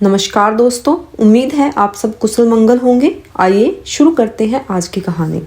नमस्कार दोस्तों, उम्मीद है आप सब कुशल मंगल होंगे। आइए शुरू करते हैं आज की कहानी।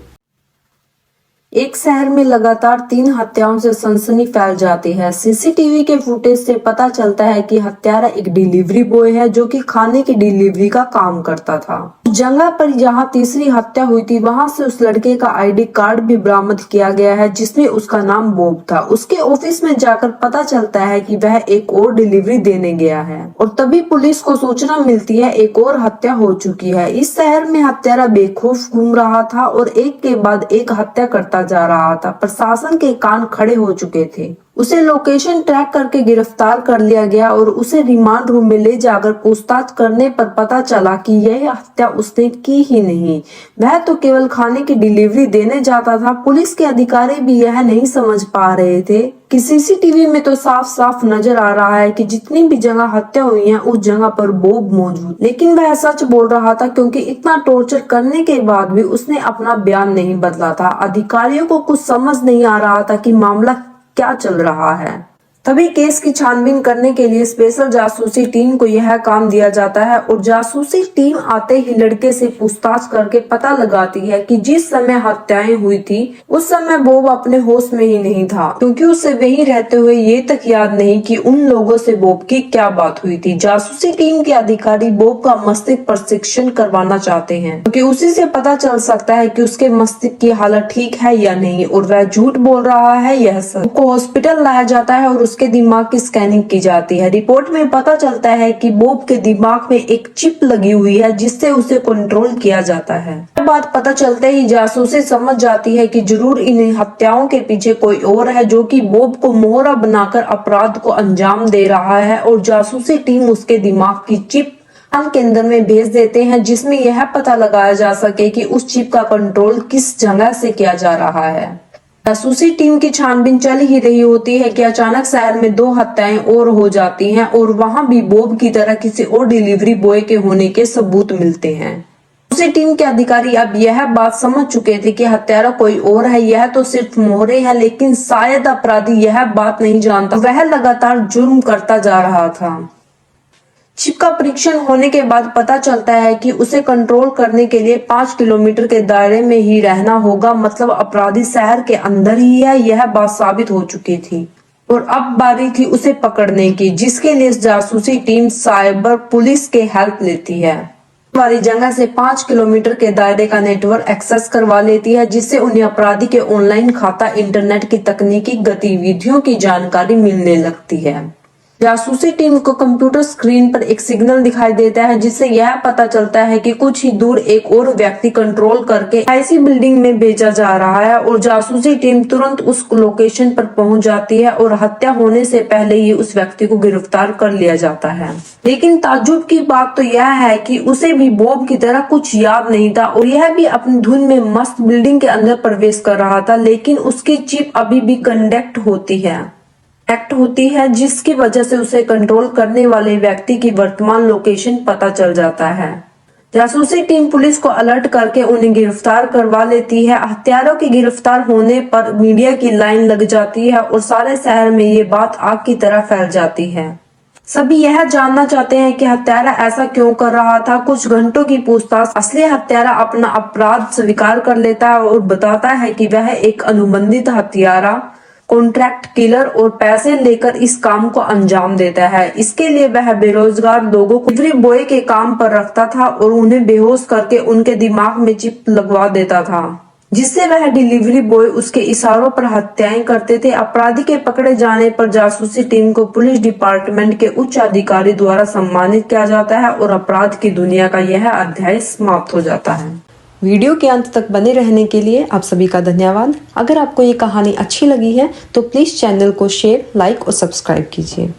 एक शहर में लगातार 3 हत्याओं से सनसनी फैल जाती है। सीसीटीवी के फुटेज से पता चलता है कि हत्यारा एक डिलीवरी बॉय है जो कि खाने की डिलीवरी का काम करता था। जगह पर जहां तीसरी हत्या हुई थी वहां से उस लड़के का आईडी कार्ड भी बरामद किया गया है जिसमें उसका नाम बॉब था। उसके ऑफिस में जाकर पता चलता है कि वह एक और डिलीवरी देने गया है और तभी पुलिस को सूचना मिलती है एक और हत्या हो चुकी है। इस शहर में हत्यारा बेखौफ घूम रहा था और एक के बाद एक हत्या करता जा रहा था। प्रशासन के कान खड़े हो चुके थे। उसे लोकेशन ट्रैक करके गिरफ्तार कर लिया गया और उसे रिमांड रूम में ले जाकर पूछताछ करने पर पता चला कि यह हत्या उसने की ही नहीं, वह तो केवल खाने की डिलीवरी देने जाता था। पुलिस के अधिकारी भी यह नहीं समझ पा रहे थे कि सीसीटीवी में तो साफ साफ नजर आ रहा है कि जितनी भी जगह हत्या हुई है उस जगह पर बॉब मौजूद, लेकिन वह सच बोल रहा था क्योंकि इतना टॉर्चर करने के बाद भी उसने अपना बयान नहीं बदला था। अधिकारियों को कुछ समझ नहीं आ रहा था कि मामला क्या चल रहा है। तभी केस की छानबीन करने के लिए स्पेशल जासूसी टीम को यह काम दिया जाता है और जासूसी टीम आते ही लड़के से पूछताछ करके पता लगाती है कि जिस समय हत्याएं हुई थी उस समय बॉब अपने होश में ही नहीं था, क्योंकि उसे वहीं रहते हुए ये तक याद नहीं कि उन लोगों से बॉब की क्या बात हुई थी। जासूसी टीम के अधिकारी बॉब का मस्तिष्क परीक्षण करवाना चाहते हैं क्योंकि उसी से पता चल सकता है कि उसके मस्तिष्क की हालत ठीक है या नहीं और वह झूठ बोल रहा है यह सच। उसको हॉस्पिटल लाया जाता है और उसके दिमाग की स्कैनिंग की जाती है। रिपोर्ट में पता चलता है कि बॉब के दिमाग में एक चिप लगी हुई है जिससे उसे कंट्रोल किया जाता है। यह बात पता चलते ही जासूसी समझ जाती है कि जरूर इन हत्याओं के पीछे कोई और है जो कि बॉब को मोहरा बनाकर अपराध को अंजाम दे रहा है और जासूसी टीम उसके दिमाग की चिप केंद्र में भेज देते हैं जिसमें यह पता लगाया जा सके कि उस चिप का कंट्रोल किस जगह से किया जा रहा है। जासूसी टीम की छानबीन चल ही रही होती है कि अचानक शहर में 2 हत्याएं और हो जाती हैं और वहां भी बॉब की तरह किसी और डिलीवरी बॉय के होने के सबूत मिलते हैं। जासूसी टीम के अधिकारी अब यह बात समझ चुके थे कि हत्यारा कोई और है, यह तो सिर्फ मोहरे है, लेकिन शायद अपराधी यह बात नहीं जानता वह लगातार जुर्म करता जा रहा था। चिप का परीक्षण होने के बाद पता चलता है कि उसे कंट्रोल करने के लिए 5 किलोमीटर के दायरे में ही रहना होगा, मतलब अपराधी शहर के अंदर ही है। यह बात साबित हो चुकी थी और अब बारी थी उसे पकड़ने की, जिसके लिए जासूसी टीम साइबर पुलिस के हेल्प लेती है। वाली जगह से 5 किलोमीटर के दायरे का नेटवर्क एक्सेस करवा लेती है जिससे उन्हें अपराधी के ऑनलाइन खाता, इंटरनेट की तकनीकी गतिविधियों की जानकारी मिलने लगती है। जासूसी टीम को कंप्यूटर स्क्रीन पर एक सिग्नल दिखाई देता है जिससे यह पता चलता है कि कुछ ही दूर एक और व्यक्ति कंट्रोल करके ऐसी बिल्डिंग में भेजा जा रहा है और जासूसी टीम तुरंत उस लोकेशन पर पहुंच जाती है और हत्या होने से पहले ही उस व्यक्ति को गिरफ्तार कर लिया जाता है। लेकिन ताज्जुब की बात तो यह है कि उसे भी बॉब की तरह कुछ याद नहीं था और यह भी अपनी धुन में मस्त बिल्डिंग के अंदर प्रवेश कर रहा था, लेकिन उसकी चिप अभी भी कनेक्ट होती है जिसकी वजह से उसे कंट्रोल करने वाले व्यक्ति की वर्तमान लोकेशन पता चल जाता है। जासूसी टीम पुलिस को अलर्ट करके उन्हें गिरफ्तार करवा लेती है। हत्यारों के गिरफ्तार होने पर मीडिया की लाइन लग जाती है और सारे शहर में ये बात आग की तरह फैल जाती है। सभी यह जानना चाहते हैं कि हत्यारा ऐसा क्यों कर रहा था। कुछ घंटों की पूछताछ असली हत्यारा अपना अपराध स्वीकार कर लेता है और बताता है कि वह एक अनुबंधित हत्यारा, कॉन्ट्रैक्ट किलर और पैसे लेकर इस काम को अंजाम देता है। इसके लिए वह बेरोजगार लोगों को डिलीवरी बॉय के काम पर रखता था और उन्हें बेहोश करके उनके दिमाग में चिप लगवा देता था जिससे वह डिलीवरी बॉय उसके इशारों पर हत्याएं करते थे। अपराधी के पकड़े जाने पर जासूसी टीम को पुलिस डिपार्टमेंट के उच्च अधिकारी द्वारा सम्मानित किया जाता है और अपराध की दुनिया का यह अध्याय समाप्त हो जाता है। वीडियो के अंत तक बने रहने के लिए आप सभी का धन्यवाद। अगर आपको ये कहानी अच्छी लगी है तो प्लीज चैनल को शेयर, लाइक और सब्सक्राइब कीजिए।